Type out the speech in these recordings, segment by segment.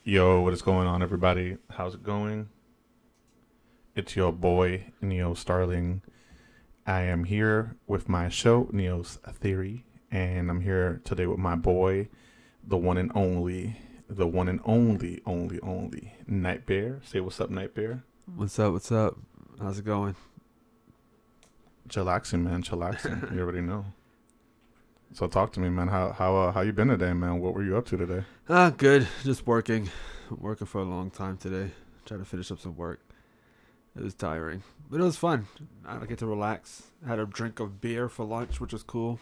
Yo, what is going on, everybody? How's it going? It's your boy, Neo Starling. I am here with my show, Neo's Theory, and I'm here today with my boy, the one and only, Night Bear. Say what's up, Night Bear. What's up? What's up? How's it going? Chillaxing, man, chillaxing. You already know. So talk to me, man. How you been today, man? What were you up to today? Good. Just working. Working for a long time today. Trying to finish up some work. It was tiring, but it was fun. I get to relax. Had a drink of beer for lunch, which was cool,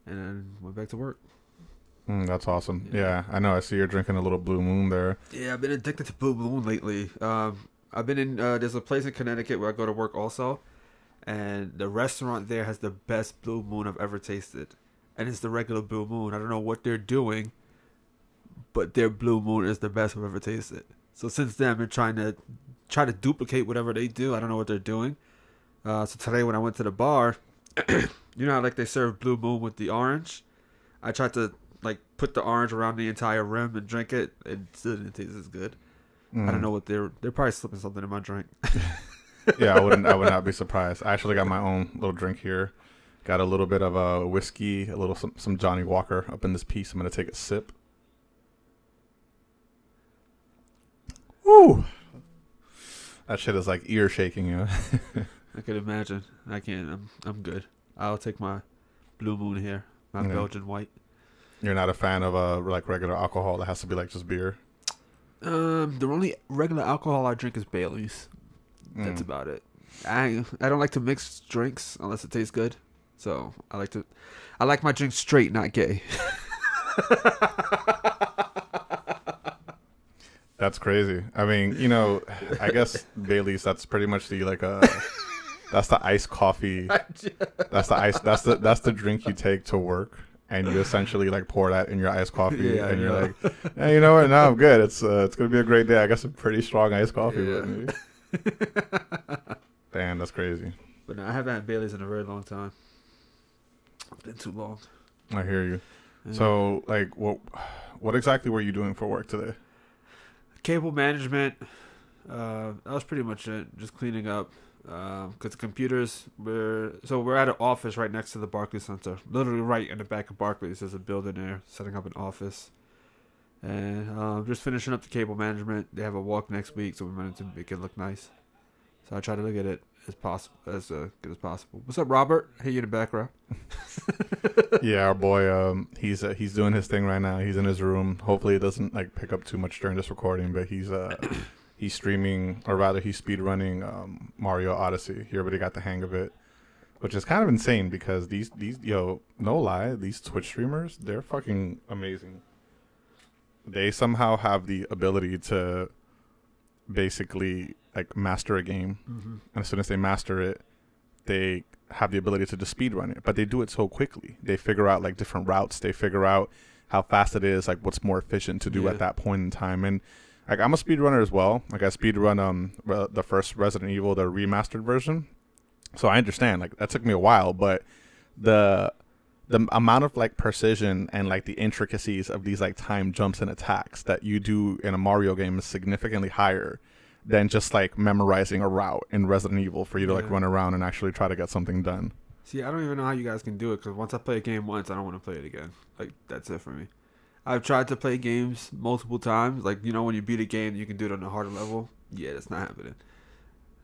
and then went back to work. That's awesome. Yeah, I know. I see you're drinking a little Blue Moon there. Yeah, I've been addicted to Blue Moon lately. I've been in. There's a place in Connecticut where I go to work also, and the restaurant there has the best Blue Moon I've ever tasted. And it's the regular Blue Moon. I don't know what they're doing, but their Blue Moon is the best I've ever tasted. So since then, I've been trying to duplicate whatever they do. I don't know what they're doing. So today when I went to the bar, you know how like they serve Blue Moon with the orange? I tried to like put the orange around the entire rim and drink it. It still didn't taste as good. I don't know what they're probably slipping something in my drink. Yeah, I would not be surprised. I actually got my own little drink here. Got a little bit of a whiskey, a little some Johnny Walker up in this piece. I'm gonna take a sip. Woo! That shit is like ear shaking, you know. I can imagine. I can't. I'm good. I'll take my Blue Moon here, my Belgian white. You're not a fan of like regular alcohol that has to be like just beer? The only regular alcohol I drink is Bailey's. That's about it. I don't like to mix drinks unless it tastes good. So I like my drink straight, not gay. That's crazy. I mean, you know, I guess Bailey's. That's pretty much the that's the iced coffee. That's the drink you take to work, and you essentially like pour that in your iced coffee, Yeah, and you're like, hey, you know what? No, I'm good. It's gonna be a great day. I got some pretty strong iced coffee with me. Damn, that's crazy. But no, I haven't had Bailey's in a very long time. It's been too long. I hear you. Yeah. So, like, what exactly were you doing for work today? Cable management. That was pretty much it. Just cleaning up. Because the computers we're at an office right next to the Barclays Center. Literally right in the back of Barclays. There's a building there, setting up an office. And just finishing up the cable management. They have a walk next week, so we wanted to make it look nice. So I try to look at it as good as possible. What's up, Robert? Hey, you in the background. Yeah, our boy, he's doing his thing right now. He's in his room. Hopefully, it doesn't like pick up too much during this recording. But he's streaming, or rather, he's speed running Mario Odyssey. He already got the hang of it, which is kind of insane because these no lie, these Twitch streamers, they're fucking amazing. They somehow have the ability to basically like master a game, and as soon as they master it, they have the ability to just speed run it. But they do it so quickly. They figure out like different routes. They figure out how fast it is, like what's more efficient to do at that point in time. And like I'm a speedrunner as well. Like I speedrun the first Resident Evil, the remastered version. So I understand. Like that took me a while, but the amount of like precision and like the intricacies of these like time jumps and attacks that you do in a Mario game is significantly higher than just like memorizing a route in Resident Evil for you to like run around and actually try to get something done. See, I don't even know how you guys can do it because once I play a game once, I don't want to play it again. Like that's it for me. I've tried to play games multiple times. Like, you know, when you beat a game, you can do it on a harder level. Yeah, that's not happening.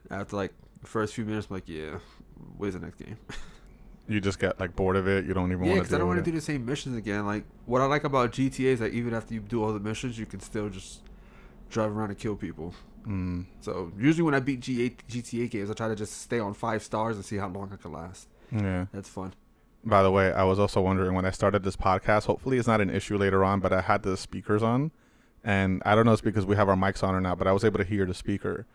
After like the first few minutes, I'm like, yeah, where's the next game? You just get like bored of it. You don't even want to do it. Yeah, because I don't want to do the same missions again. Like, what I like about GTA is that even after you do all the missions, you can still just drive around and kill people. So usually when I beat GTA games, I try to just stay on 5 stars and see how long I can last. Yeah, that's fun. By the way, I was also wondering when I started this podcast, hopefully it's not an issue later on, but I had the speakers on, and I don't know if it's because we have our mics on or not, but I was able to hear the speaker,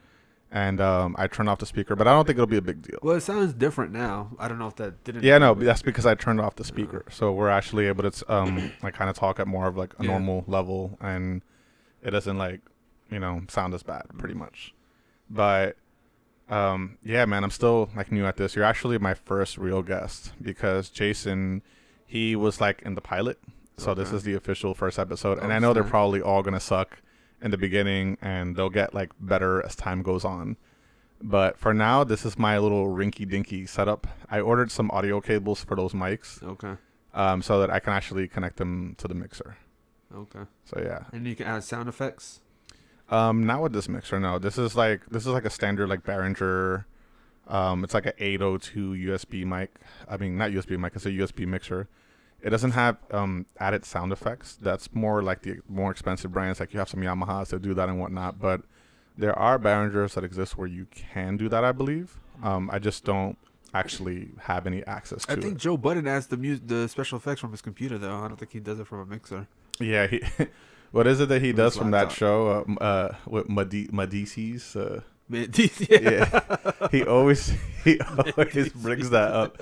and I turned off the speaker, but I don't think it'll be a big deal. Well, it sounds different now. I don't know if that didn't. Yeah, no, that's because I turned off the speaker, so we're actually able to like kind of talk at more of like a normal level, and it doesn't like sound as bad, pretty much. But yeah, man, I'm still like new at this. You're actually my first real guest because Jason, he was like in the pilot. So this is the official first episode. And I know they're probably all going to suck in the beginning, and they'll get like better as time goes on. But for now, this is my little rinky-dinky setup. I ordered some audio cables for those mics. Okay. So that I can actually connect them to the mixer. Okay. So yeah. And you can add sound effects. Not with this mixer. No, this is like a standard like Behringer. It's like an 802 USB mic. I mean, not USB mic. It's a USB mixer. It doesn't have added sound effects. That's more like the more expensive brands. Like you have some Yamahas that do that and whatnot. But there are Behringers that exist where you can do that, I believe. I just don't actually have any access to it. I think Joe Budden adds the special effects from his computer, though. I don't think he does it from a mixer. Yeah, what is it that he does from that show with Medicis? Yeah, he always brings that up.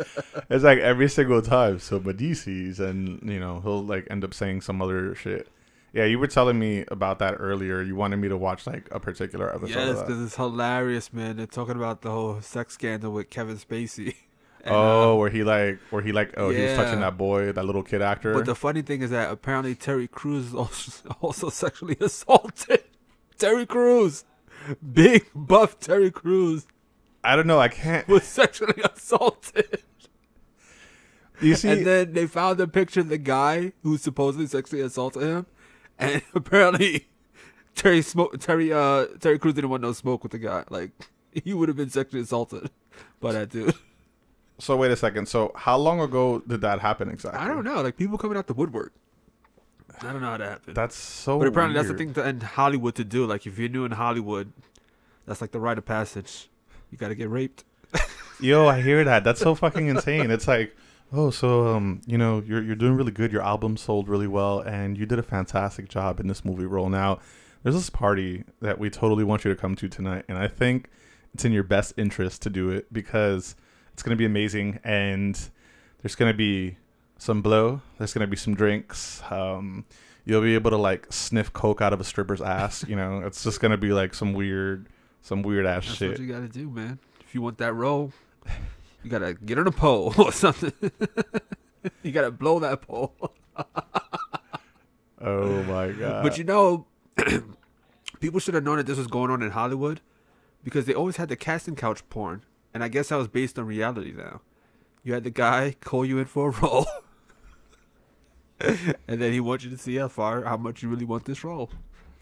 It's like every single time. So Medicis, and he'll like end up saying some other shit. Yeah, you were telling me about that earlier. You wanted me to watch like a particular episode. Yes, because it's hilarious, man. They're talking about the whole sex scandal with Kevin Spacey. And, where he was touching that boy, that little kid actor. But the funny thing is that apparently Terry Crews is also sexually assaulted. Terry Crews, big buff Terry Crews. I don't know. I can't. Was sexually assaulted. You see, and then they found a picture of the guy who supposedly sexually assaulted him. And apparently, Terry Crews didn't want no smoke with the guy. Like, he would have been sexually assaulted by that dude. So wait a second. So how long ago did that happen exactly? I don't know. Like, people coming out the woodwork. I don't know how that happened. That's so. But apparently, weird. that's the thing in Hollywood to do. Like, if you're new in Hollywood, that's like the rite of passage. You got to get raped. Yo, I hear that. That's so fucking insane. It's like, oh, so you're doing really good. Your album sold really well, and you did a fantastic job in this movie role. Now, there's this party that we totally want you to come to tonight, and I think it's in your best interest to do it because it's gonna be amazing, and there's gonna be some blow. There's gonna be some drinks. You'll be able to like sniff coke out of a stripper's ass. It's just gonna be like some weird ass shit. That's what you gotta do, man. If you want that role. You gotta get on a pole or something. You gotta blow that pole. Oh my god! But people should have known that this was going on in Hollywood because they always had the casting couch porn, and I guess that was based on reality. Now, you had the guy call you in for a role, and then he wants you to see how much you really want this role.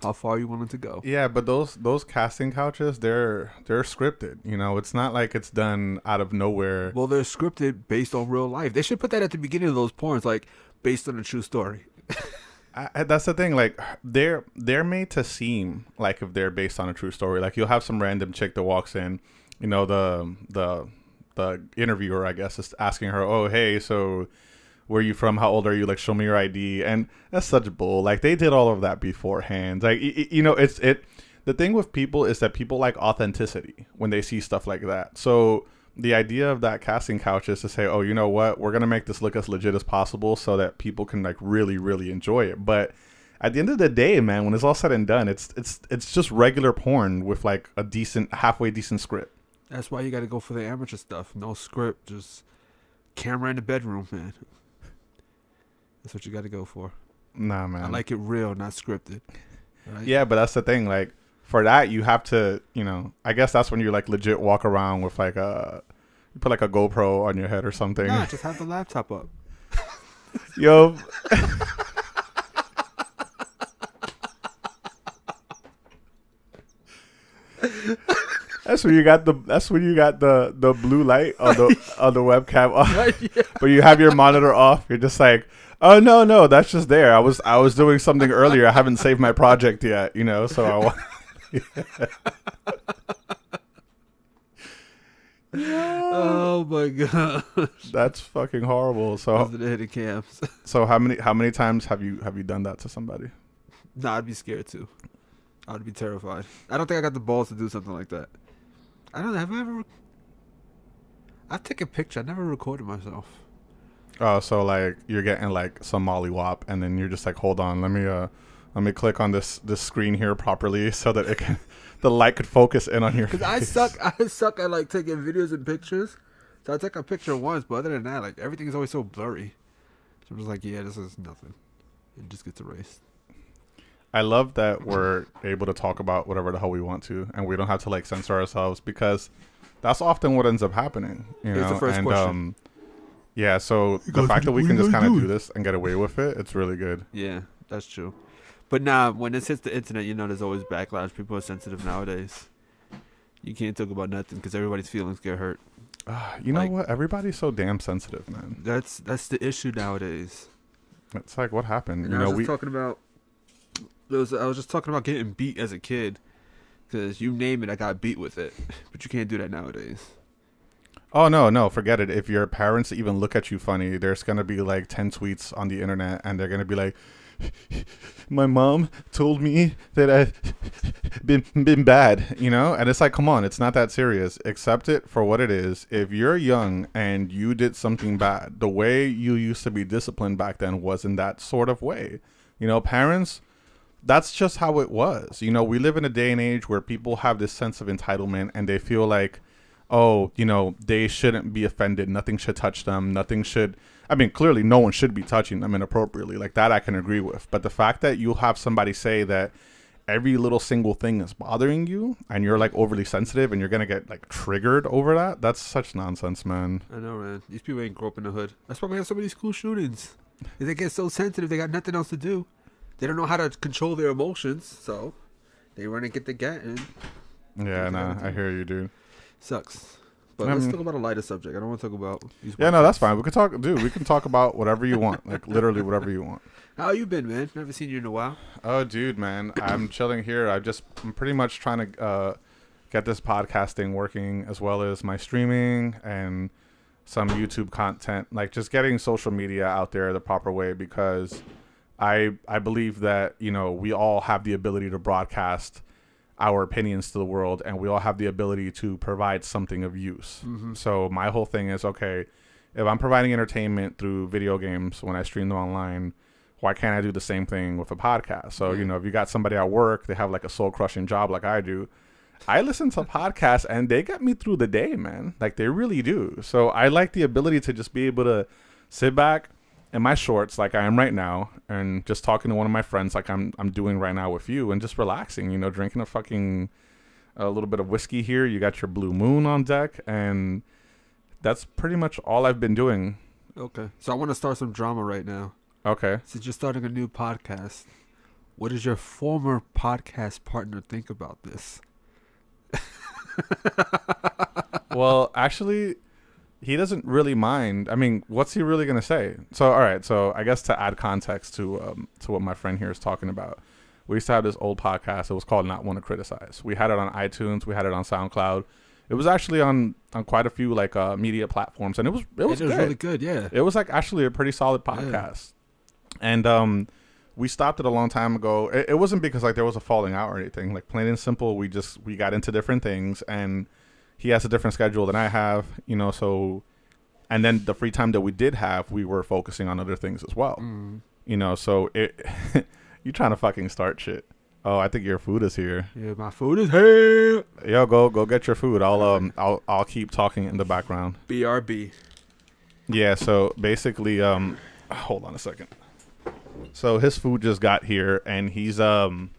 How far you willing to go? Yeah, but those casting couches, they're scripted. It's not like it's done out of nowhere. Well, they're scripted based on real life. They should put that at the beginning of those porns, like based on a true story. That's the thing. Like they're made to seem like if they're based on a true story. Like you'll have some random chick that walks in, the interviewer, I guess, is asking her, "Oh, hey, so where are you from? How old are you? Like, show me your ID." And that's such bull. Like, they did all of that beforehand. Like, the thing with people is that people like authenticity when they see stuff like that. So the idea of that casting couch is to say, oh, you know what? We're going to make this look as legit as possible so that people can like really, really enjoy it. But at the end of the day, man, when it's all said and done, it's just regular porn with like a halfway decent script. That's why you got to go for the amateur stuff. No script, just camera in the bedroom, man. That's what you got to go for. Nah, man. I like it real, not scripted. Right? Yeah, but that's the thing. Like, for that, you have to, I guess that's when you, like, legit walk around with, like, you put, like, a GoPro on your head or something. Nah, just have the laptop up. Yo. That's when you got the blue light on the webcam on. Yeah. But you have your monitor off. You're just like, oh no, that's just there. I was doing something earlier. I haven't saved my project yet, so I want. Oh my god, that's fucking horrible. So those are the hidden cams. So how many times have you done that to somebody? Nah, I'd be scared too. I'd be terrified. I don't think I got the balls to do something like that. I don't know. Have I ever? I take a picture. I never recorded myself. Oh, so like you're getting like some mollywop, and then you're just like, hold on, let me click on this screen here properly so that the light could focus in on your face. Because I suck at like taking videos and pictures. So I take a picture once, but other than that, like everything is always so blurry. So I'm just like, yeah, this is nothing. It just gets erased. I love that we're able to talk about whatever the hell we want to, and we don't have to like censor ourselves, because that's often what ends up happening. You know, Here's the first question. Yeah, so the fact that we can just kind of do this and get away with it, it's really good. Yeah, that's true. But nah, when this hits the internet, you know, there's always backlash. People are sensitive nowadays. You can't talk about nothing because everybody's feelings get hurt. You know what? Everybody's so damn sensitive, man. That's the issue nowadays. It's like, what happened? And you know, I was just talking about getting beat as a kid, because you name it, I got beat with it. But you can't do that nowadays. Oh, no, forget it. If your parents even look at you funny, there's going to be like 10 tweets on the internet, and they're going to be like, my mom told me that I've been bad, you know? And it's like, come on, it's not that serious. Accept it for what it is. If you're young and you did something bad, the way you used to be disciplined back then wasn't that sort of way. You know, parents, that's just how it was. You know, we live in a day and age where people have this sense of entitlement, and they feel like, oh, you know, they shouldn't be offended. Nothing should touch them. Nothing should. I mean, clearly no one should be touching them inappropriately. Like that I can agree with. But the fact that you'll have somebody say that every little single thing is bothering you, and you're like overly sensitive, and you're going to get like triggered over that, that's such nonsense, man. I know, man. These people ain't grow up in the hood. That's why we have so many school shootings. They get so sensitive, they got nothing else to do. They don't know how to control their emotions, so they run and get the gat in. Yeah, nah, I hear you, dude. Sucks. But let's talk about a lighter subject. I don't want to talk about these. Yeah, no, that's fine. We can talk, dude. We can talk about whatever you want, like literally whatever you want. How you been, man? Never seen you in a while. Oh, dude, man, I'm chilling here. I'm pretty much trying to get this podcasting working, as well as my streaming and some YouTube content, like just getting social media out there the proper way, because I believe that, you know, we all have the ability to broadcast our opinions to the world, and we all have the ability to provide something of use. Mm-hmm. So my whole thing is, okay, if I'm providing entertainment through video games when I stream them online, why can't I do the same thing with a podcast? So, you know, if you got somebody at work, they have like a soul crushing job like I do, I listen to podcasts and they get me through the day, man. Like they really do. So I like the ability to just be able to sit back in my shorts like I am right now, and just talking to one of my friends like I'm doing right now with you, and just relaxing, you know, drinking a little bit of whiskey here. You got your Blue Moon on deck, and that's pretty much all I've been doing. Okay. So I want to start some drama right now. Okay. Since you're starting a new podcast, what does your former podcast partner think about this? Well, actually, he doesn't really mind. I mean, what's he really going to say? So, all right. So I guess to add context to what my friend here is talking about, we used to have this old podcast. It was called Not One to Criticize. We had it on iTunes. We had it on SoundCloud. It was actually on quite a few like media platforms, and it was good. Really good. Yeah. It was like actually a pretty solid podcast. Yeah. And we stopped it a long time ago. It wasn't because like there was a falling out or anything. Like plain and simple, we got into different things, and he has a different schedule than I have, you know, so, and then the free time that we did have, we were focusing on other things as well, you know, so you trying to fucking start shit. Oh, I think your food is here. Yeah, my food is here. Yo, go get your food. I'll keep talking in the background. BRB. Yeah, so basically, hold on a second. So his food just got here, and he's gonna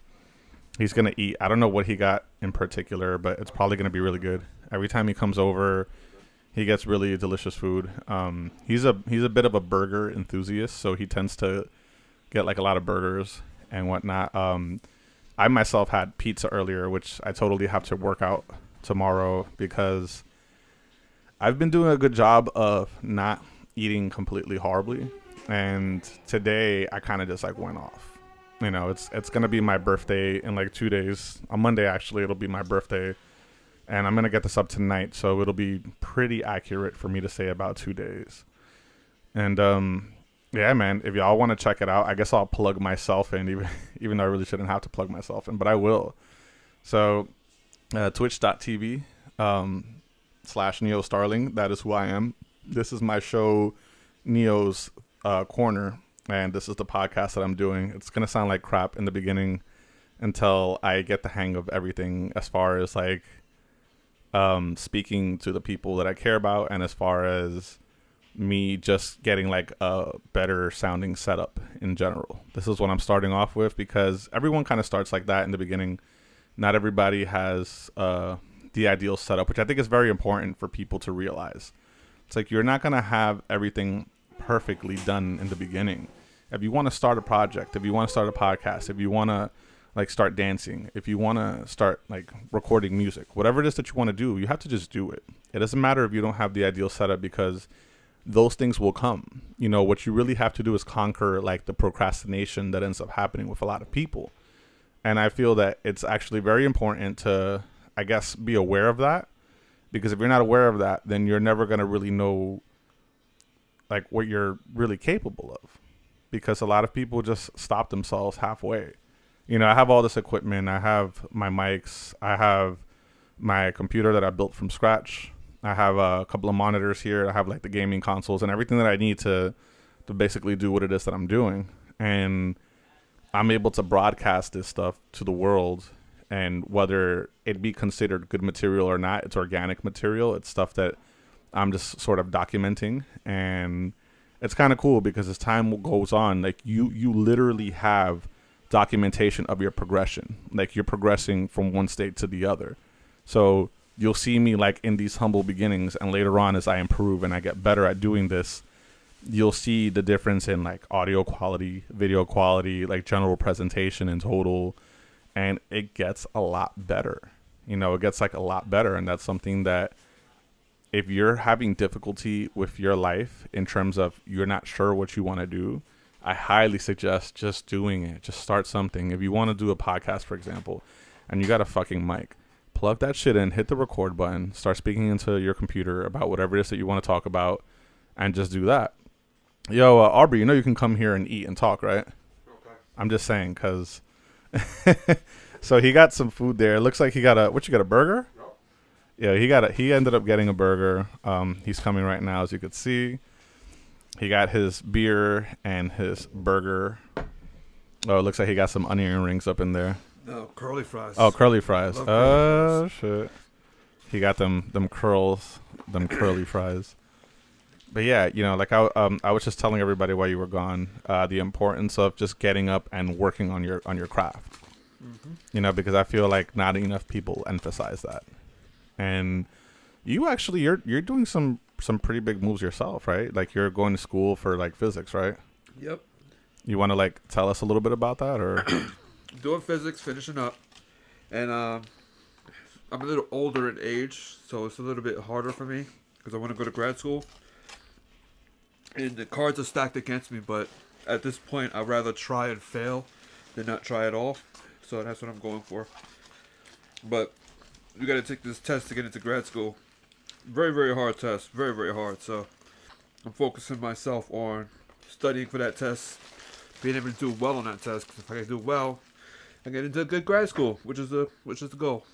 eat. I don't know what he got in particular, but it's probably gonna be really good. Every time he comes over, he gets really delicious food. He's a bit of a burger enthusiast, so he tends to get like a lot of burgers and whatnot. I myself had pizza earlier, which I totally have to work out tomorrow, because I've been doing a good job of not eating completely horribly, and today I kind of just like went off. You know, it's gonna be my birthday in like 2 days. On Monday, actually, it'll be my birthday. And I'm going to get this up tonight, so it'll be pretty accurate for me to say about 2 days. And, yeah, man, if y'all want to check it out, I guess I'll plug myself in, even though I really shouldn't have to plug myself in, but I will. So, twitch.tv /NeoStarling, that is who I am. This is my show, Neo's Corner, and this is the podcast that I'm doing. It's going to sound like crap in the beginning until I get the hang of everything, as far as, like, speaking to the people that I care about, and as far as me just getting like a better sounding setup in general. This is what I'm starting off with because everyone kind of starts like that in the beginning. Not everybody has the ideal setup, which I think is very important for people to realize. It's like you're not going to have everything perfectly done in the beginning. If you want to start a project, if you want to start a podcast, if you want to like start dancing, if you want to start like recording music, whatever it is that you want to do, you have to just do it. It doesn't matter if you don't have the ideal setup because those things will come. You know, what you really have to do is conquer like the procrastination that ends up happening with a lot of people. And I feel that it's actually very important to, I guess, be aware of that, because if you're not aware of that, then you're never going to really know like what you're really capable of, because a lot of people just stop themselves halfway. You know, I have all this equipment. I have my mics. I have my computer that I built from scratch. I have a couple of monitors here. I have like the gaming consoles and everything that I need to basically do what it is that I'm doing. And I'm able to broadcast this stuff to the world, and whether it be considered good material or not, it's organic material. It's stuff that I'm just sort of documenting, and it's kind of cool because as time goes on, like you literally have documentation of your progression. Like you're progressing from one state to the other. So you'll see me like in these humble beginnings, and later on as I improve and I get better at doing this, you'll see the difference in like audio quality, video quality, like general presentation in total, and it gets a lot better. You know, it gets like a lot better, and that's something that if you're having difficulty with your life in terms of you're not sure what you want to do, I highly suggest just doing it. Just start something. If you want to do a podcast, for example, and you got a fucking mic, plug that shit in, hit the record button, start speaking into your computer about whatever it is that you want to talk about, and just do that. Yo, Aubrey, you know you can come here and eat and talk, right? Okay. I'm just saying, because... So he got some food there. It looks like he got a... What, you got a burger? No. Yeah, he ended up getting a burger. He's coming right now, as you could see. He got his beer and his burger. Oh, it looks like he got some onion rings up in there. No, curly fries. Oh, curly fries. Oh, shit. He got them curly fries. But yeah, you know, like I was just telling everybody while you were gone, the importance of just getting up and working on your craft. Mm-hmm. You know, because I feel like not enough people emphasize that. And you actually you're doing some pretty big moves yourself, right? Like you're going to school for like physics, right? Yep. You want to like tell us a little bit about that, or doing physics, finishing up, and I'm a little older in age, so it's a little bit harder for me because I want to go to grad school, and the cards are stacked against me. But at this point, I'd rather try and fail than not try at all. So that's what I'm going for. But you got to take this test to get into grad school. Very, very hard test. Very, very hard. So I'm focusing myself on studying for that test, being able to do well on that test. Because if I can do well, I get into a good grad school, which is the goal.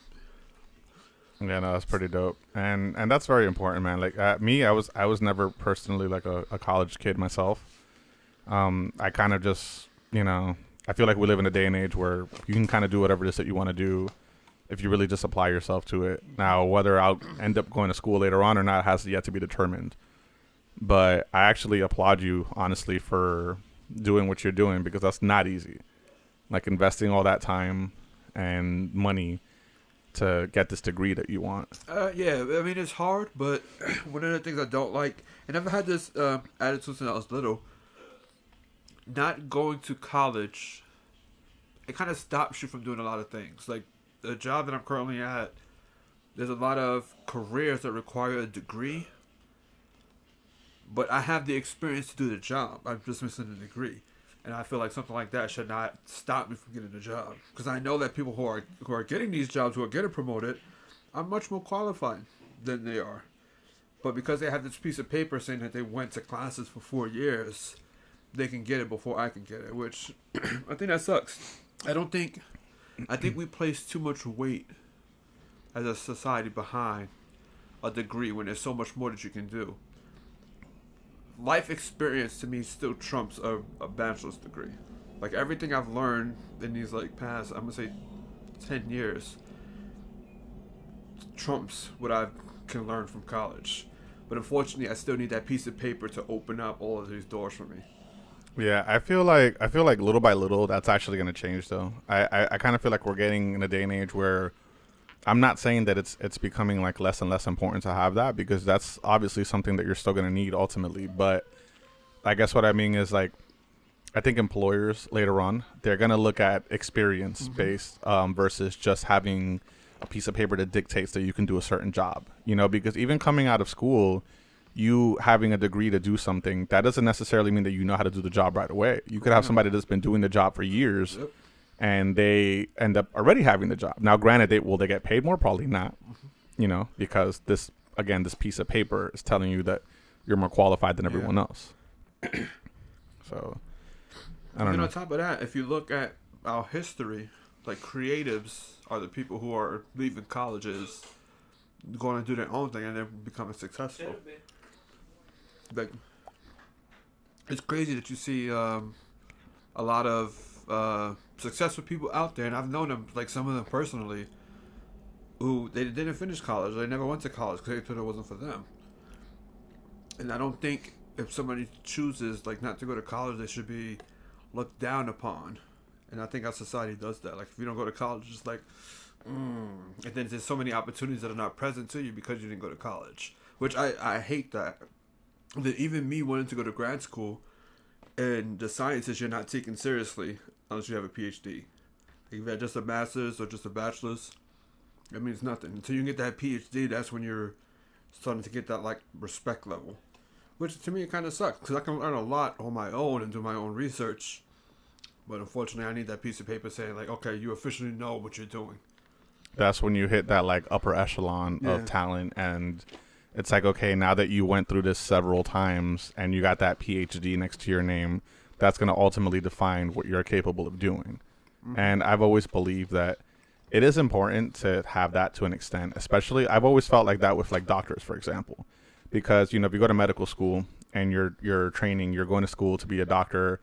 Yeah, no, that's pretty dope, and that's very important, man. Like me, I was never personally like a college kid myself. I kind of just, you know, I feel like we live in a day and age where you can kind of do whatever it is that you want to do if you really just apply yourself to it. Now, whether I'll end up going to school later on or not has yet to be determined. But I actually applaud you, honestly, for doing what you're doing, because that's not easy. Like investing all that time and money to get this degree that you want. Yeah, I mean, it's hard, but one of the things I don't like, and I've had this attitude since I was little, not going to college, it kind of stops you from doing a lot of things. Like the job that I'm currently at, there's a lot of careers that require a degree, but I have the experience to do the job. I'm just missing a degree. And I feel like something like that should not stop me from getting a job. Because I know that people who are getting these jobs, who are getting promoted, are much more qualified than they are. But because they have this piece of paper saying that they went to classes for 4 years, they can get it before I can get it, which I think that sucks. I think we place too much weight as a society behind a degree when there's so much more that you can do. Life experience to me still trumps a bachelor's degree. Like everything I've learned in these like past, I'm gonna say 10 years trumps what I can learn from college. But unfortunately, I still need that piece of paper to open up all of these doors for me. Yeah, I feel like little by little that's actually going to change though. I kind of feel like we're getting in a day and age where I'm not saying that it's becoming like less and less important to have that, because that's obviously something that you're still going to need ultimately. But I guess what I mean is, like, I think employers later on, they're going to look at experience based versus just having a piece of paper that dictates that you can do a certain job, you know, because even coming out of school, you having a degree to do something, that doesn't necessarily mean that you know how to do the job right away. You could have somebody that's been doing the job for years and they end up already having the job. Now, granted, will they get paid more? Probably not, you know, because this piece of paper is telling you that you're more qualified than everyone else. So, I don't know. On top of that, if you look at our history, like, creatives are the people who are leaving colleges, going to do their own thing, and they're becoming successful. Like, it's crazy that you see a lot of successful people out there, and I've known them, like some of them personally, who they didn't finish college, they never went to college because they thought it wasn't for them. And I don't think if somebody chooses, like, not to go to college, they should be looked down upon. And I think our society does that. Like, if you don't go to college, it's like, and then there's so many opportunities that are not present to you because you didn't go to college, which I hate that. That even me wanting to go to grad school, and the sciences you're not taken seriously unless you have a PhD. If you have just a master's or just a bachelor's, it means nothing. Until you get that PhD, that's when you're starting to get that, like, respect level. Which to me it kind of sucks, because I can learn a lot on my own and do my own research. But unfortunately, I need that piece of paper saying, like, okay, you officially know what you're doing. That's when you hit that, like, upper echelon of talent, and it's like, okay, now that you went through this several times and you got that PhD next to your name, that's going to ultimately define what you're capable of doing. And I've always believed that it is important to have that to an extent. Especially, I've always felt like that with, like, doctors, for example, because, you know, if you go to medical school and you're training, you're going to school to be a doctor.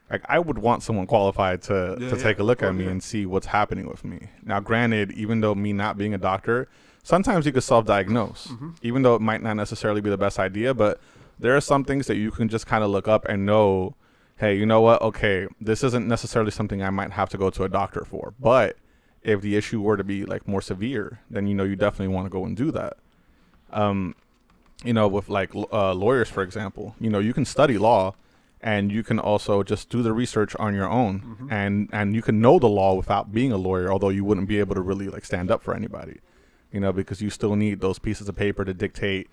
Like, I would want someone qualified to take a look at me and see what's happening with me. Now, granted, even though me not being a doctor, sometimes you could self-diagnose, even though it might not necessarily be the best idea. But there are some things that you can just kind of look up and know, hey, you know what? Okay, this isn't necessarily something I might have to go to a doctor for. But if the issue were to be, like, more severe, then, you know, you definitely want to go and do that. You know, with, like, lawyers, for example, you know, you can study law, and you can also just do the research on your own, and you can know the law without being a lawyer, although you wouldn't be able to really, like, stand up for anybody, you know, because you still need those pieces of paper to dictate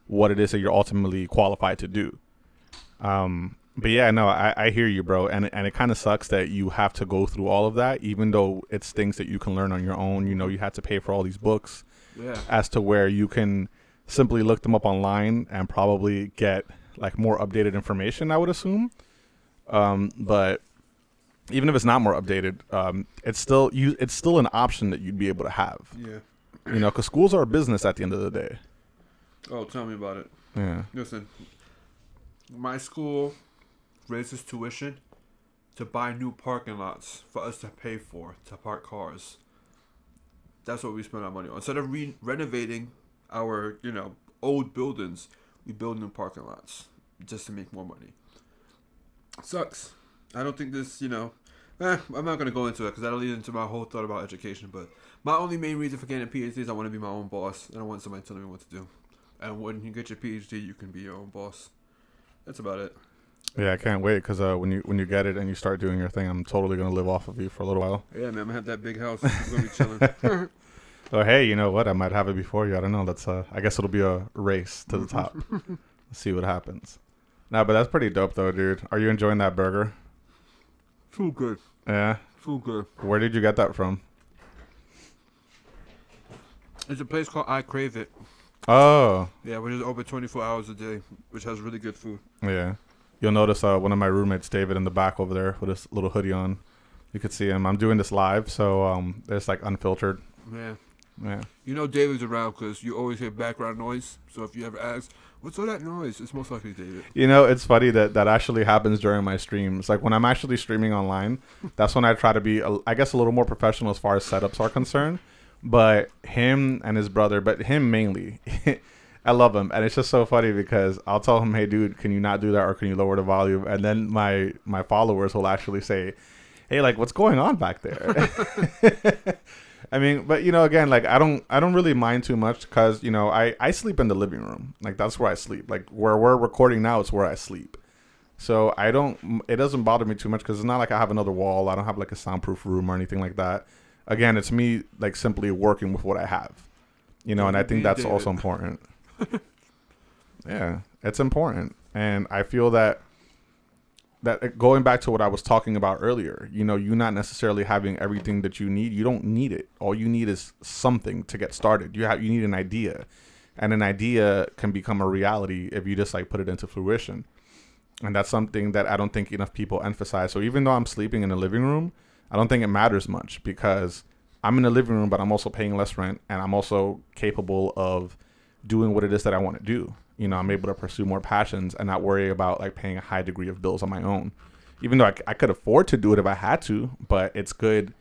what it is that you're ultimately qualified to do. But yeah, no, I hear you, bro. And it kind of sucks that you have to go through all of that, even though it's things that you can learn on your own. You know, you had to pay for all these books as to where you can simply look them up online and probably get, like, more updated information, I would assume. But even if it's not more updated, it's still an option that you'd be able to have. Yeah. You know, because schools are a business at the end of the day. Oh, tell me about it. Yeah. Listen, my school raises tuition to buy new parking lots for us to pay for, to park cars. That's what we spend our money on. Instead of renovating our, you know, old buildings, we build new parking lots just to make more money. Sucks. I don't think this, you know, I'm not going to go into it because that'll lead into my whole thought about education. But my only main reason for getting a PhD is I want to be my own boss. I don't want somebody telling me what to do. And when you get your PhD, you can be your own boss. That's about it. Yeah, I can't wait because when you get it and you start doing your thing, I'm totally going to live off of you for a little while. Yeah, man, I'm going to have that big house. I'm going to be chilling. Oh, hey, you know what? I might have it before you. I don't know. That's I guess it'll be a race to the top. Let's see what happens. No, but that's pretty dope, though, dude. Are you enjoying that burger? Too good. Yeah? Too good. Where did you get that from? It's a place called I Crave It. Oh. Yeah, which is open 24 hours a day, which has really good food. Yeah. You'll notice one of my roommates, David, in the back over there with his little hoodie on. You could see him. I'm doing this live, so it's, like, unfiltered. Yeah. Yeah. You know David's around because you always hear background noise. So if you ever ask, what's all that noise? It's most likely David. You know, it's funny that actually happens during my streams. Like, when I'm actually streaming online, that's when I try to be, I guess, a little more professional as far as setups are concerned. But him and his brother, but him mainly, I love him, and it's just so funny because I'll tell him, "Hey, dude, can you not do that, or can you lower the volume?" And then my followers will actually say, "Hey, like, what's going on back there?" I mean, but again, like, I don't really mind too much because I sleep in the living room, like that's where I sleep. Like where we're recording now, it's where I sleep. So it doesn't bother me too much because it's not like I have another wall. I don't have like a soundproof room or anything like that. Again, it's me like simply working with what I have, and I think that's also important. Yeah, it's important. And I feel that going back to what I was talking about earlier, you not necessarily having everything that you need. You don't need it. All you need is something to get started. You need an idea, and an idea can become a reality if you just like put it into fruition. And that's something that I don't think enough people emphasize. So even though I'm sleeping in the living room, I don't think it matters much because I'm in the living room, but I'm also paying less rent, and I'm also capable of doing what it is that I want to do. I'm able to pursue more passions and not worry about like paying a high degree of bills on my own, even though I could afford to do it if I had to. But it's good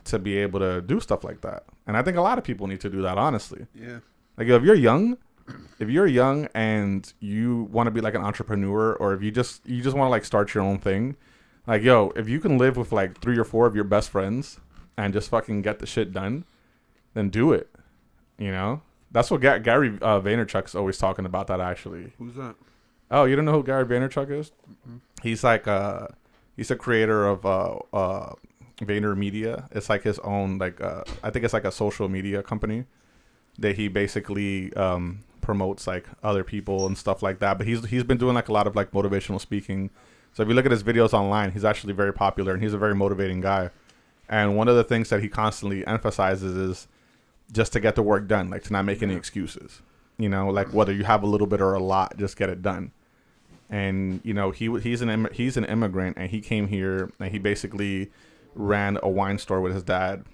to be able to do stuff like that. And I think a lot of people need to do that, honestly. Yeah. Like if you're young and you want to be like an entrepreneur, or if you just want to like start your own thing, like, if you can live with like 3 or 4 of your best friends and just fucking get the shit done, then do it. That's what Gary Vaynerchuk's always talking about that, actually. Who's that? Oh, you don't know who Gary Vaynerchuk is? Mm-mm. He's like he's a creator of Vayner Media. It's like his own like I think it's like a social media company that he basically promotes like other people and stuff like that. But he's been doing like a lot of like motivational speaking. So if you look at his videos online, he's actually very popular and he's a very motivating guy. And one of the things that he constantly emphasizes is just to get the work done, like to not make any excuses. Like whether you have a little bit or a lot, just get it done. And he's an immigrant, and he came here and he basically ran a wine store with his dad,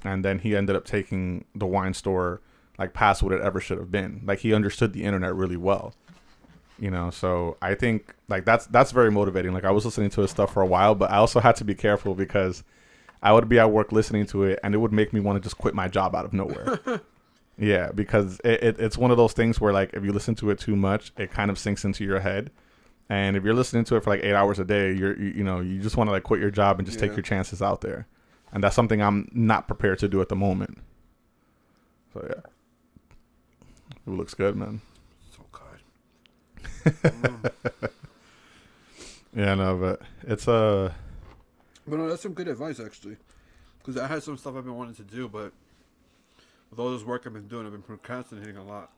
and then he ended up taking the wine store like past what it ever should have been. Like he understood the internet really well. So I think like that's very motivating. Like I was listening to his stuff for a while, but I also had to be careful because I would be at work listening to it, and it would make me want to just quit my job out of nowhere. Yeah, because it's one of those things where, like, if you listen to it too much, it kind of sinks into your head. And if you're listening to it for like 8 hours a day, you just want to like quit your job and just take your chances out there. And that's something I'm not prepared to do at the moment. So yeah, it looks good, man. So good. Yeah, no, but it's But no, that's some good advice, actually. Because I had some stuff I've been wanting to do, but with all this work I've been doing, I've been procrastinating a lot.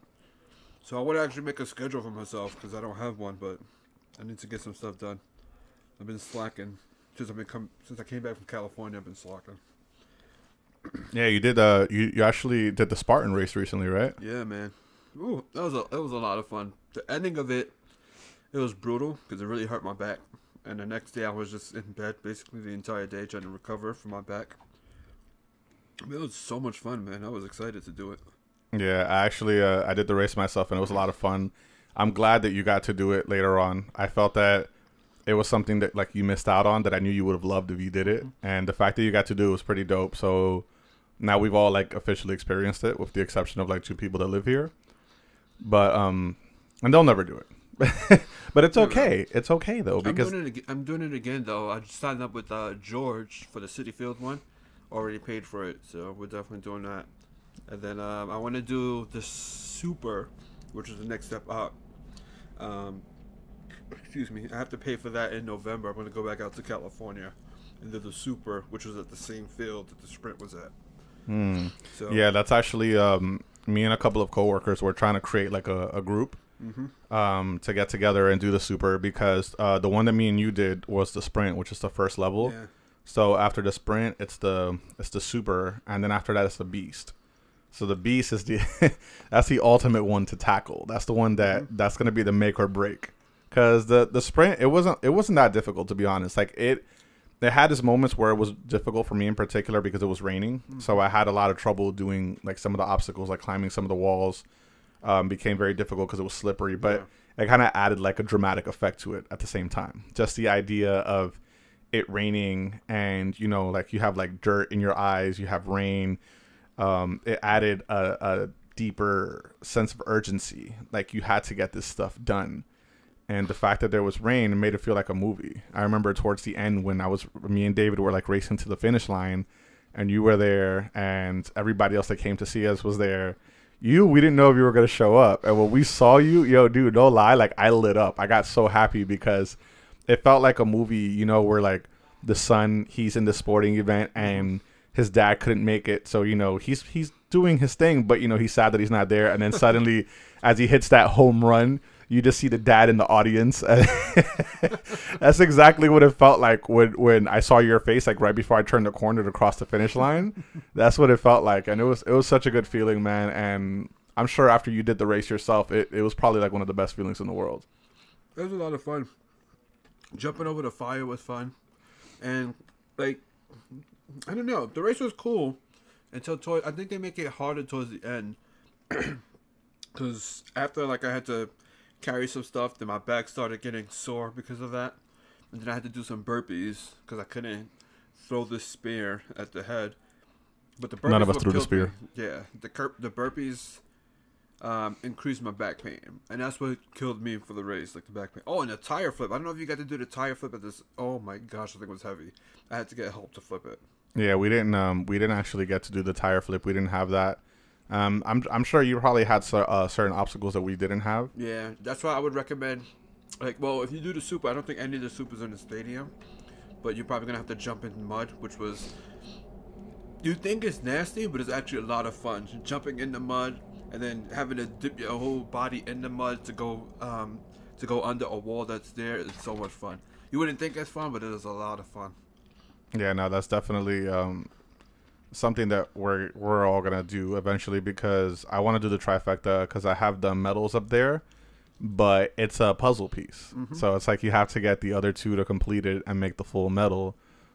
So I would actually make a schedule for myself, because I don't have one, but I need to get some stuff done. I've been slacking. Since I came back from California, I've been slacking. Yeah, you did. You actually did the Spartan race recently, right? Yeah, man. Ooh, that was a lot of fun. The ending of it was brutal, because it really hurt my back. And the next day I was just in bed basically the entire day trying to recover from my back. I mean, it was so much fun, man. I was excited to do it. Yeah, I did the race myself, and it was a lot of fun. I'm glad that you got to do it later on. I felt that it was something that like you missed out on that I knew you would have loved if you did it. And the fact that you got to do it was pretty dope. So now we've all like officially experienced it, with the exception of like 2 people that live here. But and they'll never do it. But it's okay. It's okay though, because I'm doing it again though. I just signed up with George for the City Field one. Already paid for it, so we're definitely doing that. And then I want to do the Super, which is the next step up. Excuse me. I have to pay for that in November. I'm going to go back out to California and do the Super, which was at the same field that the Sprint was at. So yeah, that's actually me and a couple of coworkers were trying to create like a group. To get together and do the Super, because the one that me and you did was the Sprint, which is the first level. Yeah. So after the Sprint, it's the Super, and then after that it's the Beast. So the Beast is that's the ultimate one to tackle. That's the one that's going to be the make or break, because the Sprint, it wasn't that difficult, to be honest. Like it had its moments where it was difficult for me in particular because it was raining. So I had a lot of trouble doing like some of the obstacles, like climbing some of the walls. Became very difficult because it was slippery, but it kind of added like a dramatic effect to it at the same time. Just the idea of it raining, and like you have like dirt in your eyes, you have rain. It added a deeper sense of urgency. Like you had to get this stuff done. And the fact that there was rain made it feel like a movie. I remember towards the end when me and David were like racing to the finish line, and you were there, and everybody else that came to see us was there. We didn't know if you were gonna show up, and when we saw you, yo, dude, no lie, like I lit up. I got so happy because it felt like a movie, you know, where like the son, he's in the sporting event and his dad couldn't make it, so you know he's doing his thing, but you know he's sad that he's not there, and then suddenly, as he hits that home run, you just see the dad in the audience. That's exactly what it felt like when I saw your face, like right before I turned the corner to cross the finish line. That's what it felt like, and it was such a good feeling, man. And I'm sure after you did the race yourself, it was probably like one of the best feelings in the world. It was a lot of fun. Jumping over the fire was fun, and like I don't know, the race was cool until I think they make it harder towards the end, because after like I had to carry some stuff, then my back started getting sore because of that, and then I had to do some burpees because I couldn't throw the spear at the head. But the burpees, none of us threw the spear. Yeah, the burpees increased my back pain, and that's what killed me for the race, like the back pain. Oh, and the tire flip. I don't know if you got to do the tire flip at this. Oh my gosh, the thing was heavy. I had to get help to flip it. Yeah, we didn't actually get to do the tire flip. We didn't have that. I'm sure you probably had certain obstacles that we didn't have. Yeah, that's why I would recommend, like, well, if you do the super, I don't think any of the supers are in the stadium, but you're probably gonna have to jump in mud, which was, you think it's nasty, but it's actually a lot of fun. Jumping in the mud and then having to dip your whole body in the mud to go under a wall that's there. It's so much fun. You wouldn't think it's fun, but it is a lot of fun. Yeah, no, that's definitely something that we're all gonna do eventually, because I want to do the trifecta, because I have the medals up there, but it's a puzzle piece. So it's like you have to get the other two to complete it and make the full medal,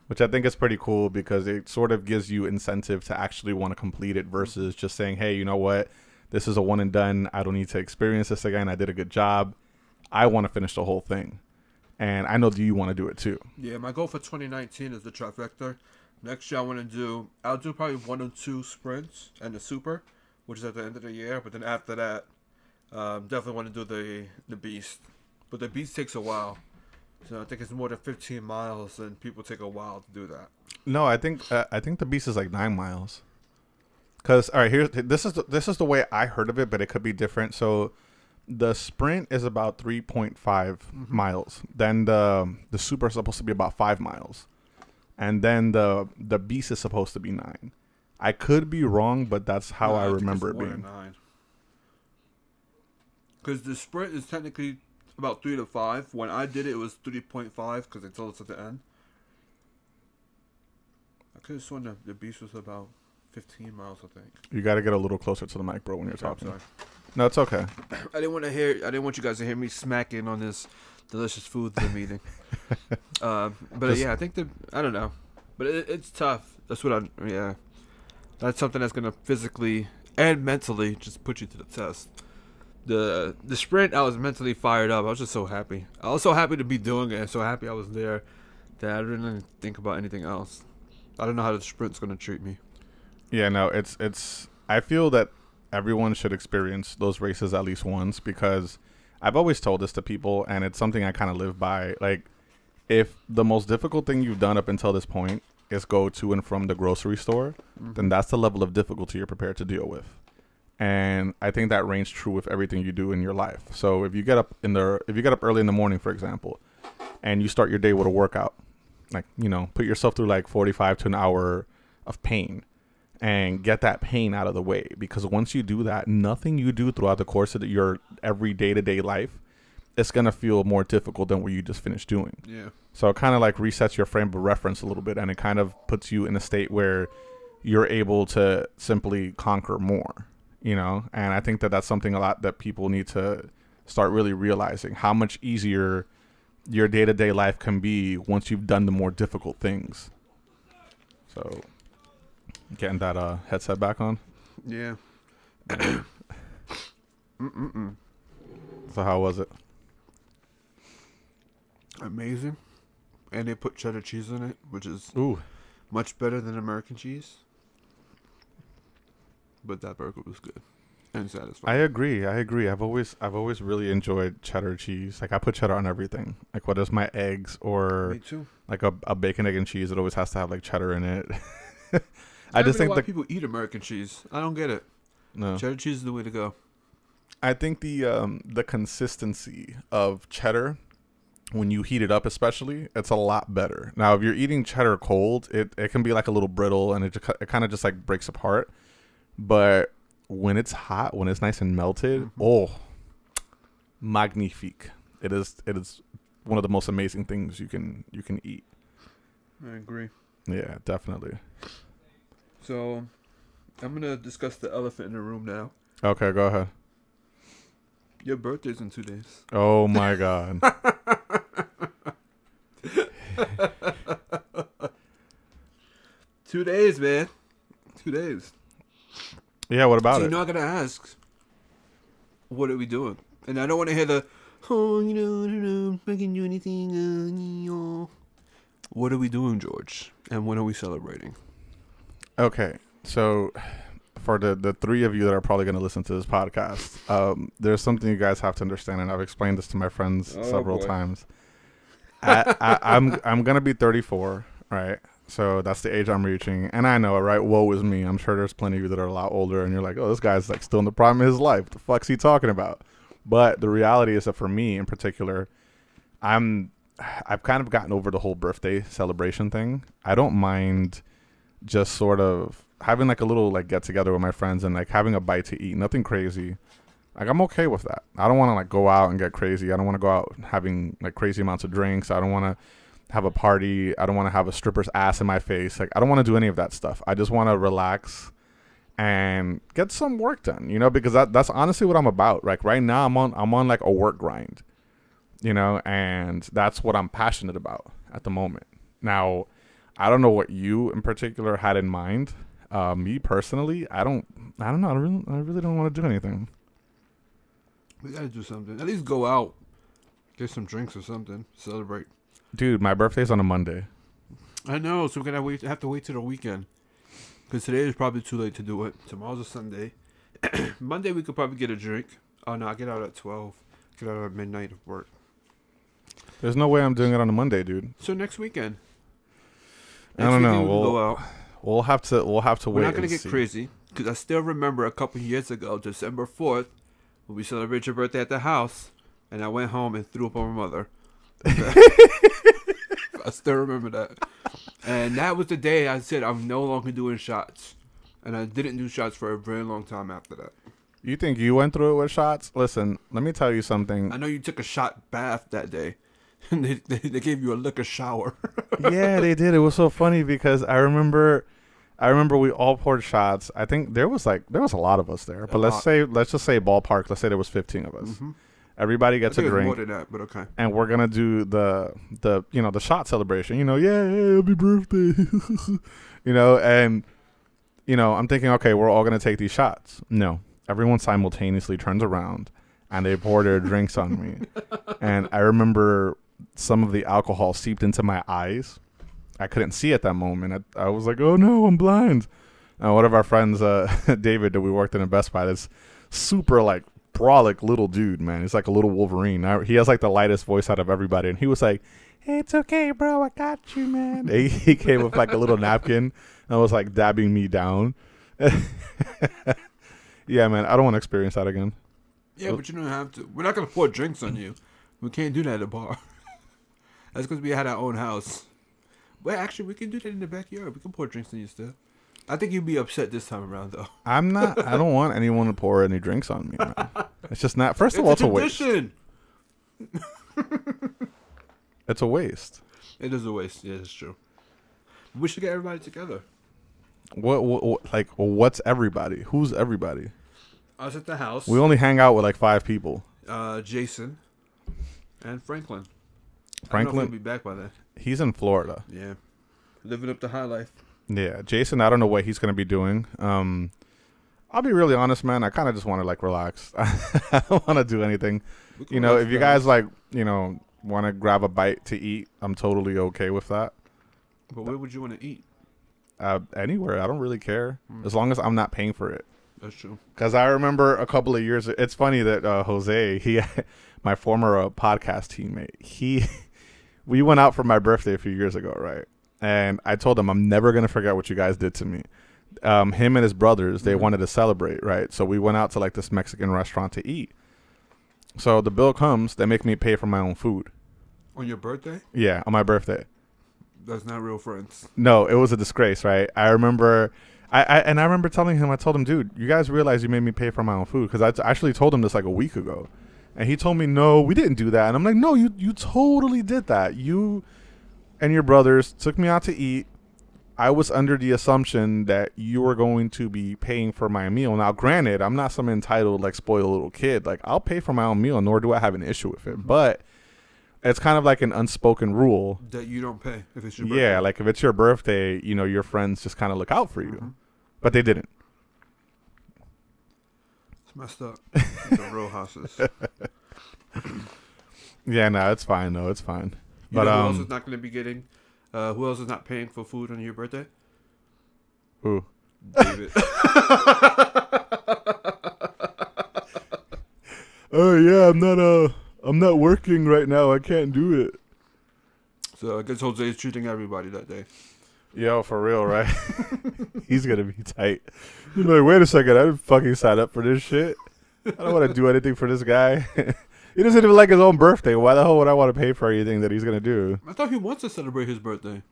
which I think is pretty cool because it sort of gives you incentive to actually want to complete it versus just saying, hey, you know what, this is a one and done, I don't need to experience this again, I did a good job, I want to finish the whole thing. And I know that you want to do it too. Yeah, my goal for 2019 is the trifecta. Next year I'll do probably 1 or 2 sprints and the super, which is at the end of the year. But then after that, definitely want to do the beast. But the beast takes a while. So I think it's more than 15 miles, and people take a while to do that. No, I think the beast is like 9 miles. Because all right, this is the way I heard of it, but it could be different. So the sprint is about 3.5 miles. Then the super is supposed to be about 5 miles. And then the beast is supposed to be 9. I could be wrong, but that's how I remember it being. Because the sprint is technically about 3 to 5. When I did it, it was 3.5 because they told us at the end. I could have sworn the beast was about 15 miles, I think. You got to get a little closer to the mic, bro, when you're talking. Sorry. No, it's okay. I didn't want you guys to hear me smacking on this delicious food that I'm eating. But yeah, I think I don't know. But it's tough. That's that's something that's going to physically and mentally just put you to the test. The sprint, I was mentally fired up. I was just so happy. I was so happy to be doing it. So happy I was there that I didn't even think about anything else. I don't know how the sprint's going to treat me. Yeah, no, it's. I feel that everyone should experience those races at least once, because I've always told this to people, and it's something I kind of live by. Like, if the most difficult thing you've done up until this point is go to and from the grocery store, then that's the level of difficulty you're prepared to deal with. And I think that reigns true with everything you do in your life. So if you get up early in the morning, for example, and you start your day with a workout, like, you know, put yourself through like 45 to an hour of pain and get that pain out of the way, because once you do that, nothing you do throughout the course of your every day-to-day life, it's going to feel more difficult than what you just finished doing. Yeah. So it kind of like resets your frame of reference a little bit, and it kind of puts you in a state where you're able to simply conquer more, you know? And I think that that's something a lot that people need to start really realizing, how much easier your day-to-day life can be once you've done the more difficult things. So getting that headset back on. Yeah. So how was it? Amazing. And they put cheddar cheese in it, which is much better than American cheese. But that burger was good. and satisfying. I agree. I've always really enjoyed cheddar cheese. Like I put cheddar on everything. Like whether it's my eggs or Me too. like a bacon, egg, and cheese, it always has to have like cheddar in it. I just think why people eat American cheese. I don't get it. No, cheddar cheese is the way to go. I think the consistency of cheddar when you heat it up, especially, it's a lot better. Now, if you're eating cheddar cold, it can be like a little brittle and it kind of just like breaks apart. But when it's hot, when it's nice and melted, oh, magnifique! It is one of the most amazing things you can eat. I agree. Yeah, definitely. So, I'm gonna discuss the elephant in the room now. Okay, go ahead. Your birthday's in 2 days. Oh my God. 2 days, man. 2 days. Yeah, what about it? So you're not gonna ask, what are we doing? And I don't want to hear the, oh, I don't know, I can do anything. What are we doing, George? And when are we celebrating? Okay, so for the three of you that are probably going to listen to this podcast, there's something you guys have to understand, and I've explained this to my friends several times. I'm going to be 34, right? So that's the age I'm reaching, and I know, right? Woe is me. I'm sure there's plenty of you that are a lot older, and you're like, oh, this guy's like still in the prime of his life. The fuck's he talking about? But the reality is that for me in particular, I've kind of gotten over the whole birthday celebration thing. I don't mind just sort of having like a little like get together with my friends and like having a bite to eat, nothing crazy. Like I'm okay with that. I don't want to like go out and get crazy. I don't want to go out having like crazy amounts of drinks. I don't want to have a party. I don't want to have a stripper's ass in my face. Like I don't want to do any of that stuff. I just want to relax and get some work done, you know, because that's honestly what I'm about. Like right now I'm on like a work grind, you know, and that's what I'm passionate about at the moment. Now, I don't know what you in particular had in mind. Me personally, I don't know. I really don't want to do anything. We gotta do something. At least go out, get some drinks or something, celebrate. Dude, my birthday's on a Monday. I know, so we're gonna have to wait till the weekend. Because today is probably too late to do it. Tomorrow's a Sunday. Monday we could probably get a drink. Oh no, I get out at 12. Get out at midnight of work. There's no way I'm doing it on a Monday, dude. So next weekend. I don't know. Go out. We'll have to wait. We're not gonna get crazy because I still remember a couple years ago, December 4th, when we celebrated your birthday at the house, and I went home and threw up on my mother. I still remember that, and that was the day I said I'm no longer doing shots, and I didn't do shots for a very long time after that. You think you went through it with shots? Listen, let me tell you something. I know you took a shot bath that day. They gave you a liquor shower. Yeah, they did. It was so funny because I remember we all poured shots. I think there was a lot of us there. But let's just say ballpark. Let's say there was 15 of us. Mm-hmm. Everybody gets a drink. More than that, but okay. And we're gonna do the shot celebration. You know, yeah, happy birthday. You know, and you know, I'm thinking, okay, we're all gonna take these shots. No, everyone simultaneously turns around and they pour their drinks on me. And I remember some of the alcohol seeped into my eyes. I couldn't see at that moment. I was like, oh no, I'm blind. And one of our friends, David, that we worked in a Best Buy, this super like brolic little dude, man. He's like a little Wolverine. He has like the lightest voice out of everybody. And he was like, hey, it's okay, bro. I got you, man. He came with like a little napkin and was like dabbing me down. Yeah, man. I don't want to experience that again. Yeah, but you don't have to. We're not going to pour drinks on you. We can't do that at a bar. That's because we had our own house. Well, actually, we can do that in the backyard. We can pour drinks on you still. I think you'd be upset this time around, though. I'm not. I don't want anyone to pour any drinks on me, man. It's just not. First of all, it's a waste. It's a waste. It is a waste. Yeah, that's true. We should get everybody together. What's everybody? Who's everybody? Us at the house. We only hang out with like 5 people. Jason and Franklin. Franklin? I don't know if he'll be back by then. He's in Florida. Yeah. Living up the high life. Yeah. Jason, I don't know what he's going to be doing. I'll be really honest, man. I kind of just want to like relax. I don't want to do anything. You know, if you guys like, you know, want to grab a bite to eat, I'm totally okay with that. But where would you want to eat? Anywhere. I don't really care. As long as I'm not paying for it. That's true. Because I remember a couple of years. It's funny that Jose, my former podcast teammate, we went out for my birthday a few years ago, right? And I told him I'm never gonna forget what you guys did to me. Him and his brothers, they wanted to celebrate, right? So we went out to like this Mexican restaurant to eat. So the bill comes, they make me pay for my own food. On your birthday? Yeah, on my birthday. That's not real friends. No, it was a disgrace, right? I remember, I remember telling him, I told him, dude, you guys realize you made me pay for my own food? Because I actually told him this like a week ago. And he told me, no, we didn't do that. And I'm like, no, you totally did that. You and your brothers took me out to eat. I was under the assumption that you were going to be paying for my meal. Now, granted, I'm not some entitled, like, spoiled little kid. Like, I'll pay for my own meal, nor do I have an issue with it. But it's kind of like an unspoken rule. That you don't pay if it's your birthday. Yeah, like, if it's your birthday, you know, your friends just kind of look out for you. But they didn't. It's messed up. The real houses. Yeah, no, it's fine, though. It's fine. But who else is not going to be getting... who else is not paying for food on your birthday? Who? David. Oh yeah, I'm not working right now. I can't do it. So I guess Jose is treating everybody that day. Yo, for real, right? He's gonna be tight. He's like, wait a second, I didn't fucking sign up for this shit. I don't want to do anything for this guy. He doesn't even like his own birthday. Why the hell would I want to pay for anything that he's gonna do? I thought he wants to celebrate his birthday.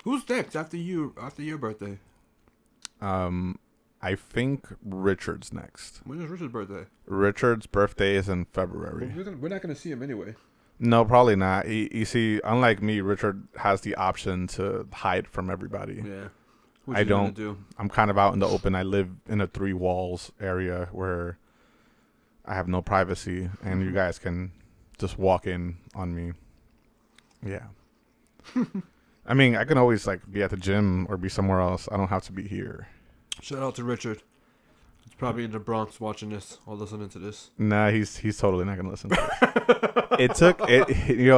Who's next after you? After your birthday? I think Richard's next. When is Richard's birthday? Richard's birthday is in February. We're not gonna see him anyway. No, probably not. You see, unlike me, Richard has the option to hide from everybody. Yeah. I don't. I'm kind of out in the open. I live in a 3 walls area where I have no privacy, and you guys can just walk in on me. Yeah. I mean, I can always like be at the gym or be somewhere else. I don't have to be here. Shout out to Richard. He's probably in the Bronx watching this or listening to this. Nah, he's totally not gonna listen to this.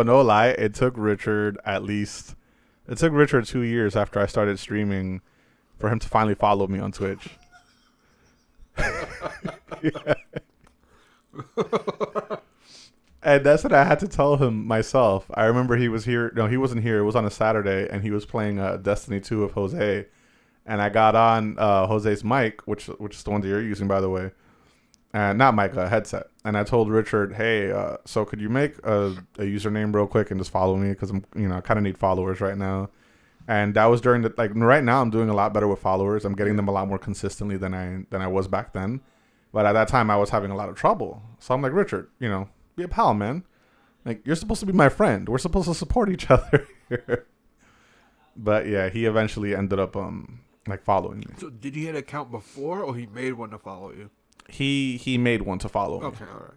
No lie. It took Richard 2 years after I started streaming for him to finally follow me on Twitch. Yeah. And that's what I had to tell him myself. I remember he was here. No, he wasn't here. It was on a Saturday, and he was playing Destiny 2 with Jose. And I got on Jose's mic, which is the one that you're using, by the way. And not mic, a headset. And I told Richard, hey, so could you make a username real quick and just follow me? Because I kind of need followers right now. And that was during right now I'm doing a lot better with followers. I'm getting them a lot more consistently than I was back then. But at that time, I was having a lot of trouble. So I'm like, Richard, be a pal, man. Like, you're supposed to be my friend. We're supposed to support each other here. But yeah, he eventually ended up following me. So did he have an account before, or he made one to follow you? He made one to follow me. Okay, all right.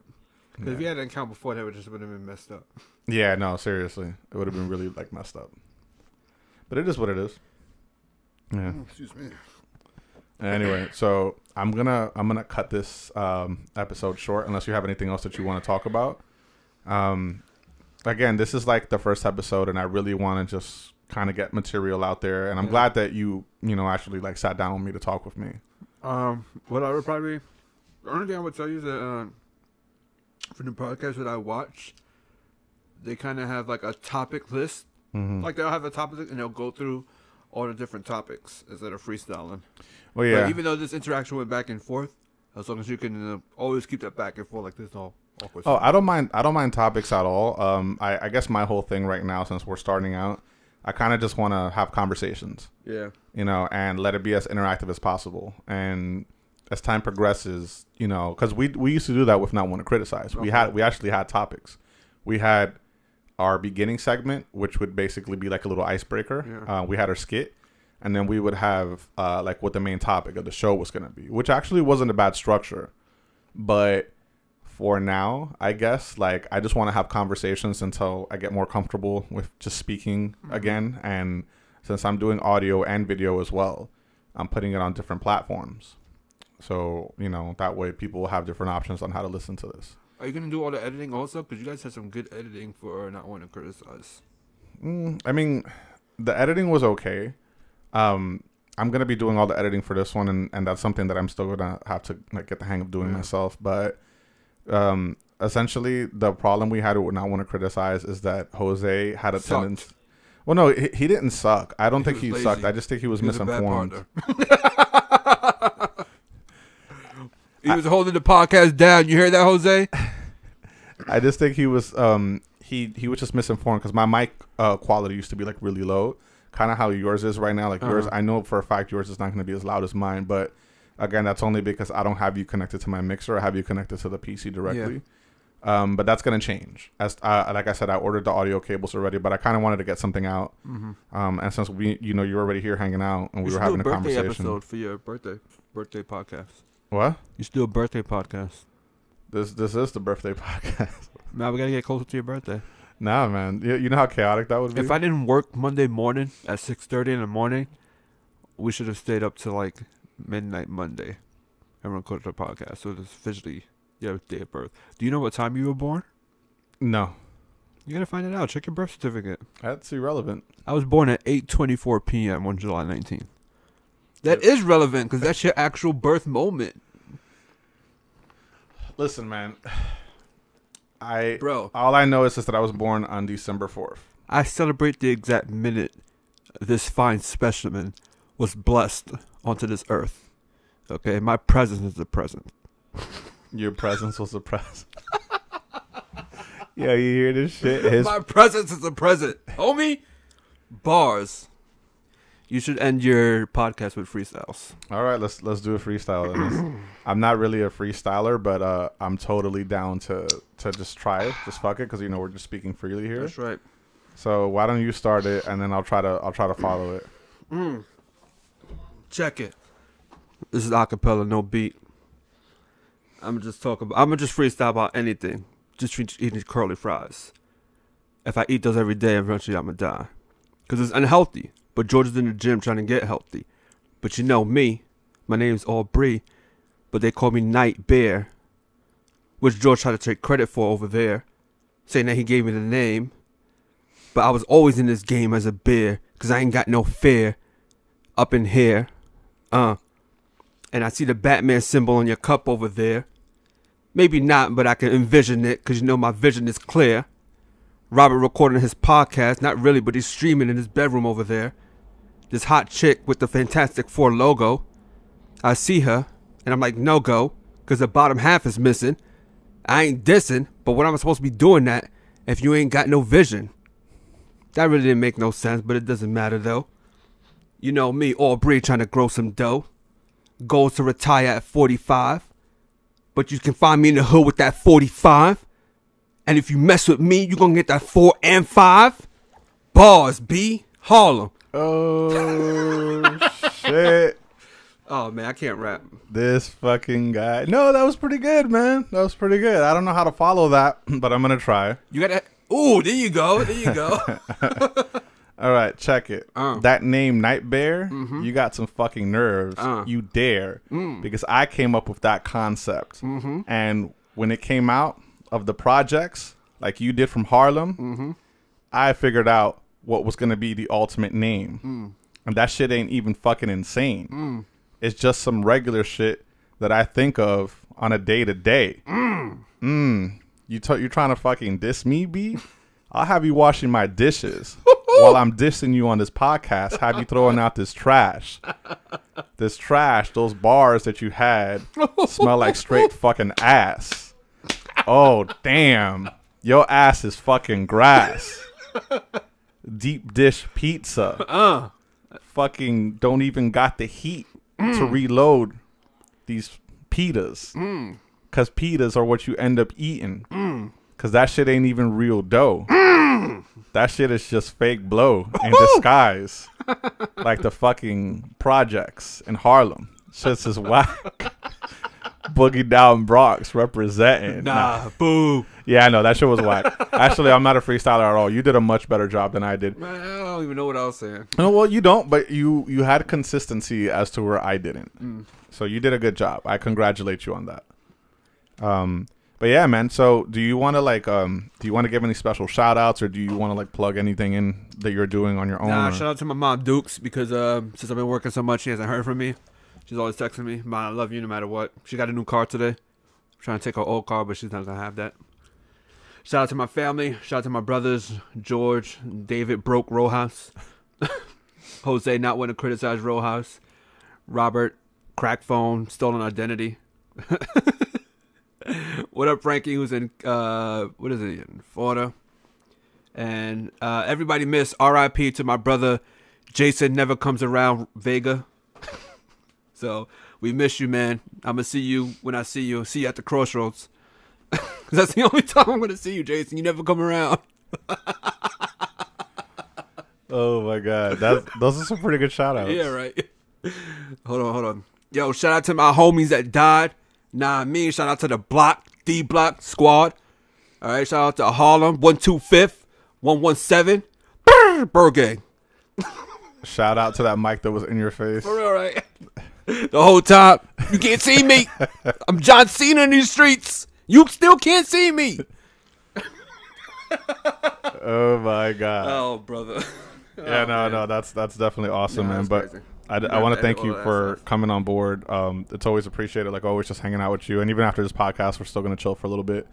Because if he had an account before, that would have been messed up. Yeah, no, seriously, it would have been really messed up. But it is what it is. Yeah. Oh, excuse me. Anyway, so I'm gonna cut this episode short unless you have anything else that you want to talk about. Again, this is like the first episode, and I really want to just kind of get material out there. And I'm glad that you actually sat down with me to talk with me. What I would probably, the only thing I would tell you is that for the podcast that I watch, they kind of have like a topic list. Mm-hmm. Like they'll have a topic and they'll go through all the different topics instead of freestyling. Well, yeah. But even though this interaction went back and forth, as long as you can always keep that back and forth, like there's no awkward stuff. I don't mind topics at all. I guess my whole thing right now, since we're starting out, I kind of just want to have conversations. Yeah. And let it be as interactive as possible. And as time progresses, because we used to do that with Not One to Criticize. Okay. We actually had topics. We had our beginning segment, which would basically be like a little icebreaker. Yeah. We had our skit, and then we would have what the main topic of the show was going to be, which actually wasn't a bad structure. But for now, I guess I just want to have conversations until I get more comfortable with just speaking again. And since I'm doing audio and video as well, I'm putting it on different platforms. So, that way people will have different options on how to listen to this. Are you going to do all the editing also? Because you guys had some good editing for Not One to Criticize. I mean, the editing was okay. I'm gonna be doing all the editing for this one, and that's something that I'm still gonna have to like get the hang of doing myself. But essentially, the problem we had with Not Want to Criticize is that Jose had a tendency. Well, no, he didn't suck. I don't think he sucked. I just think he was misinformed. He was holding the podcast down. You hear that, Jose? I just think he was he was just misinformed because my mic quality used to be like really low, kind of how yours is right now. Like yours, I know for a fact yours is not going to be as loud as mine. But again, that's only because I don't have you connected to my mixer. I have you connected to the PC directly. Yeah. But that's going to change. As like I said, I ordered the audio cables already, but I kind of wanted to get something out. And since you're already here hanging out and we were having a conversation. Episode for your birthday podcast. What? You still a birthday podcast? This is the birthday podcast. Now we gotta get closer to your birthday. Nah, man. You know how chaotic that would be. If I didn't work Monday morning at 6:30 in the morning, we should have stayed up to like midnight Monday and recorded the podcast. So it's officially your day of birth. Do you know what time you were born? No. You gotta find it out. Check your birth certificate. That's irrelevant. I was born at 8:24 p.m. on July 19th. That is relevant because that's your actual birth moment. Listen, man. All I know is just that I was born on December 4th. I celebrate the exact minute this fine specimen was blessed onto this earth. Okay, my presence is the present. Your presence was a present. Yeah, you hear this shit? My presence is a present, homie. Bars. You should end your podcast with freestyles. All right, let's do a freestyle. I'm not really a freestyler, but I'm totally down to just try it. Just fuck it, because we're just speaking freely here. That's right. So why don't you start it, and then I'll try to follow it. Check it. This is acapella, no beat. I'm gonna just freestyle about anything. Just eating curly fries. If I eat those every day, eventually I'm gonna die, because it's unhealthy. But George is in the gym trying to get healthy. But you know me, my name's Aubrey, but they call me Knight Bear, which George tried to take credit for over there, saying that he gave me the name. But I was always in this game as a bear, because I ain't got no fear up in here. And I see the Batman symbol on your cup over there. Maybe not, but I can envision it, because my vision is clear. Robert recording his podcast, not really, but he's streaming in his bedroom over there. This hot chick with the Fantastic Four logo. I see her, and I'm like, no go, because the bottom half is missing. I ain't dissing, but what am I supposed to be doing that if you ain't got no vision? That really didn't make no sense, but it doesn't matter though. You know me, Aubrey, trying to grow some dough. Goals to retire at 45. But you can find me in the hood with that 45. And if you mess with me, you gonna get that 4 and 5. Bars, B. Harlem. Oh, shit. Oh, man, I can't rap. This fucking guy. No, that was pretty good, man. That was pretty good. I don't know how to follow that, but I'm gonna try. You gotta... Ooh, there you go. There you go. All right, check it. That name, Night Bear, you got some fucking nerves. You dare. Because I came up with that concept. And when it came out of the projects, like you did from Harlem, I figured out what was going to be the ultimate name. And that shit ain't even fucking insane. It's just some regular shit that I think of on a day-to-day. You trying to fucking diss me, B? I'll have you washing my dishes while I'm dissing you on this podcast. Have you throwing out this trash. This trash, those bars that you had smell like straight fucking ass. Oh, damn. Your ass is fucking grass. Deep dish pizza. Fucking don't even got the heat to reload these pitas. Because pitas are what you end up eating. Because that shit ain't even real dough. That shit is just fake blow in disguise. Like the fucking projects in Harlem. Shit's just whack. Boogie Down Bronx representing. Nah, boo. Yeah, I know. That shit was whack. Actually, I'm not a freestyler at all. You did a much better job than I did. Man, I don't even know what I was saying. No, well, you don't, but you had consistency as to where I didn't. So you did a good job. I congratulate you on that. But yeah, man. So do you want to like do you want to give any special shout outs, or do you want to like plug anything in that you're doing on your own? Nah, shout out to my mom Dukes, because since I've been working so much, she hasn't heard from me. She's always texting me, "Mom, I love you no matter what." She got a new car today. I'm trying to take her old car, but she's not gonna have that. Shout out to my family. Shout out to my brothers, George, David, broke Rojas, Jose, not wanting to criticize Rojas, Robert, crack phone, stolen identity. What up, Frankie, who's in what is it, in Florida? And everybody miss R.I.P. to my brother Jason, never comes around, Vega. So we miss you, man. I'm gonna see you when I see you. See you at the crossroads. That's the only time I'm gonna see you, Jason. You never come around. Oh my god, those are some pretty good shout outs. Yeah, right. Hold on. Yo, shout out to my homies that died. Nah, me. Shout out to the D Block squad. All right, shout out to Harlem, 125th, 117, Burr Gang. Shout out to that mic that was in your face. For real, right? The whole time, you can't see me. I'm John Cena in these streets. You still can't see me. Oh my god. Oh, brother. Yeah, no, that's definitely awesome, man. But crazy. I want to thank you for coming on board. It's always appreciated. Like always, just hanging out with you. And even after this podcast, we're still gonna chill for a little bit.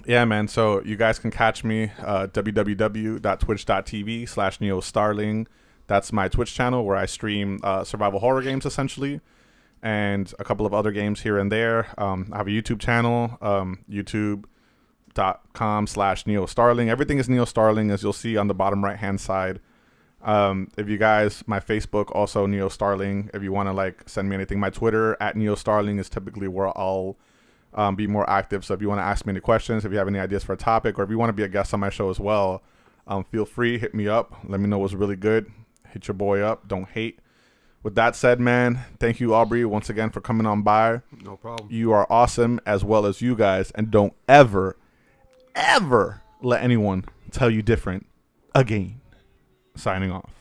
Yeah, man. So you guys can catch me www.twitch.tv/NeoStarling. That's my Twitch channel where I stream survival horror games essentially, and a couple of other games here and there. I have a YouTube channel, youtube.com/NeoStarling. Everything is NeoStarling, as you'll see on the bottom right hand side. If you guys, my Facebook also NeoStarling. If you want to like send me anything, my Twitter @NeoStarling is typically where I'll be more active. So if you want to ask me any questions, if you have any ideas for a topic, or if you want to be a guest on my show as well, feel free, hit me up. Let me know what's really good. Hit your boy up. Don't hate. With that said, man, thank you, Aubrey, once again for coming on by. No problem. You are awesome, as well as you guys, and don't ever let anyone tell you different again. Signing off.